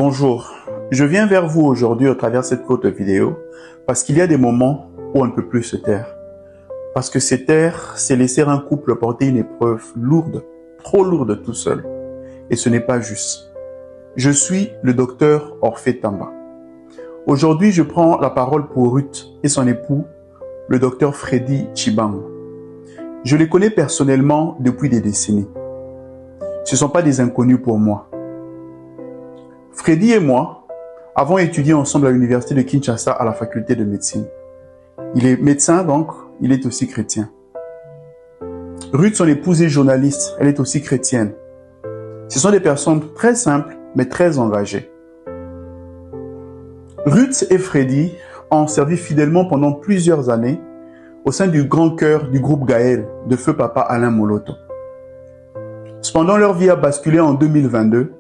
Bonjour, je viens vers vous aujourd'hui au travers de cette courte vidéo parce qu'il y a des moments où on ne peut plus se taire. Parce que se taire, c'est laisser un couple porter une épreuve lourde, trop lourde tout seul. Et ce n'est pas juste. Je suis le docteur Orphée Tamba. Aujourd'hui, je prends la parole pour Ruth et son époux, le docteur Freddy Chibangu. Je les connais personnellement depuis des décennies. Ce ne sont pas des inconnus pour moi. Freddy et moi avons étudié ensemble à l'université de Kinshasa à la faculté de médecine. Il est médecin donc, il est aussi chrétien. Ruth, son épouse, est journaliste, elle est aussi chrétienne. Ce sont des personnes très simples mais très engagées. Ruth et Freddy ont servi fidèlement pendant plusieurs années au sein du grand chœur du groupe Gaël de feu papa Alain Moloto. Cependant, leur vie a basculé en 2022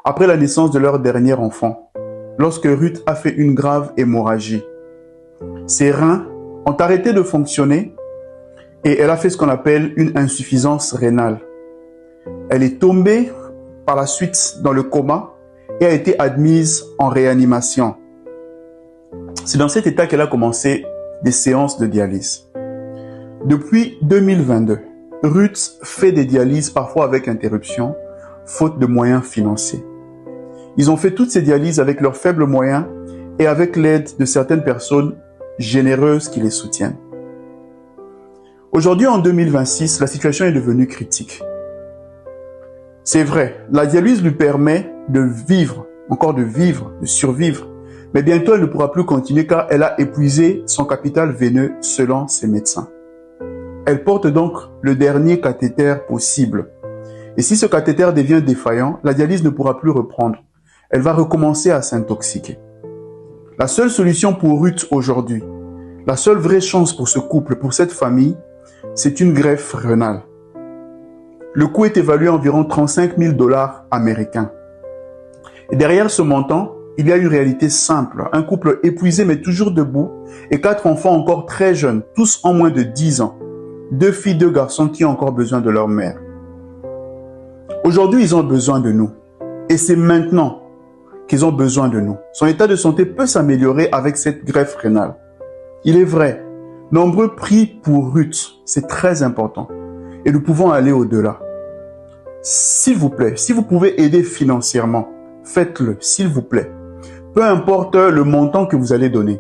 après la naissance de leur dernier enfant, lorsque Ruth a fait une grave hémorragie. Ses reins ont arrêté de fonctionner et elle a fait ce qu'on appelle une insuffisance rénale. Elle est tombée par la suite dans le coma et a été admise en réanimation. C'est dans cet état qu'elle a commencé des séances de dialyse. Depuis 2022, Ruth fait des dialyses parfois avec interruption, faute de moyens financiers. Ils ont fait toutes ces dialyses avec leurs faibles moyens et avec l'aide de certaines personnes généreuses qui les soutiennent. Aujourd'hui, en 2026, la situation est devenue critique. C'est vrai, la dialyse lui permet de vivre, de survivre, mais bientôt elle ne pourra plus continuer car elle a épuisé son capital veineux selon ses médecins. Elle porte donc le dernier cathéter possible. Et si ce cathéter devient défaillant, la dialyse ne pourra plus reprendre. Elle va recommencer à s'intoxiquer. La seule solution pour Ruth aujourd'hui, la seule vraie chance pour ce couple, pour cette famille, c'est une greffe rénale. Le coût est évalué à environ 35 000 $ américains. Et derrière ce montant, il y a une réalité simple. Un couple épuisé mais toujours debout et 4 enfants encore très jeunes, tous en moins de 10 ans. 2 filles, 2 garçons qui ont encore besoin de leur mère. Aujourd'hui, ils ont besoin de nous. Et c'est maintenant qu'ils ont besoin de nous. Son état de santé peut s'améliorer avec cette greffe rénale. Il est vrai, nombreux prient pour Ruth. C'est très important. Et nous pouvons aller au-delà. S'il vous plaît, si vous pouvez aider financièrement, faites-le, s'il vous plaît. Peu importe le montant que vous allez donner.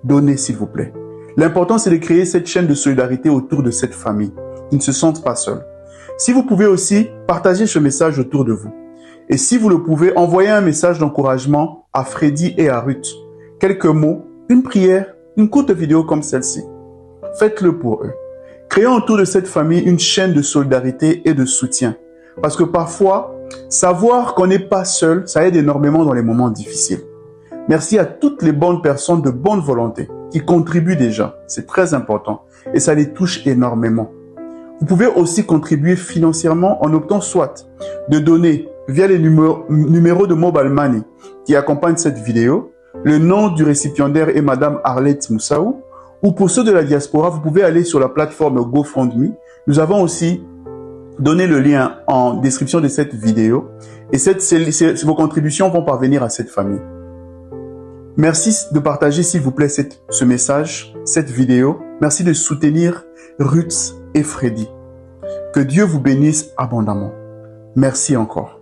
Donnez, s'il vous plaît. L'important, c'est de créer cette chaîne de solidarité autour de cette famille. Ils ne se sentent pas seuls. Si vous pouvez aussi, partagez ce message autour de vous. Et si vous le pouvez, envoyez un message d'encouragement à Freddy et à Ruth. Quelques mots, une prière, une courte vidéo comme celle-ci. Faites-le pour eux. Créons autour de cette famille une chaîne de solidarité et de soutien. Parce que parfois, savoir qu'on n'est pas seul, ça aide énormément dans les moments difficiles. Merci à toutes les bonnes personnes de bonne volonté qui contribuent déjà. C'est très important et ça les touche énormément. Vous pouvez aussi contribuer financièrement en optant soit de donner via les numéros de Mobile Money qui accompagnent cette vidéo, le nom du récipiendaire est Madame Arlette Moussaou, ou pour ceux de la diaspora, vous pouvez aller sur la plateforme GoFundMe. Nous avons aussi donné le lien en description de cette vidéo et vos contributions vont parvenir à cette famille. Merci de partager s'il vous plaît ce message, cette vidéo. Merci de soutenir Ruth et Freddy. Que Dieu vous bénisse abondamment. Merci encore.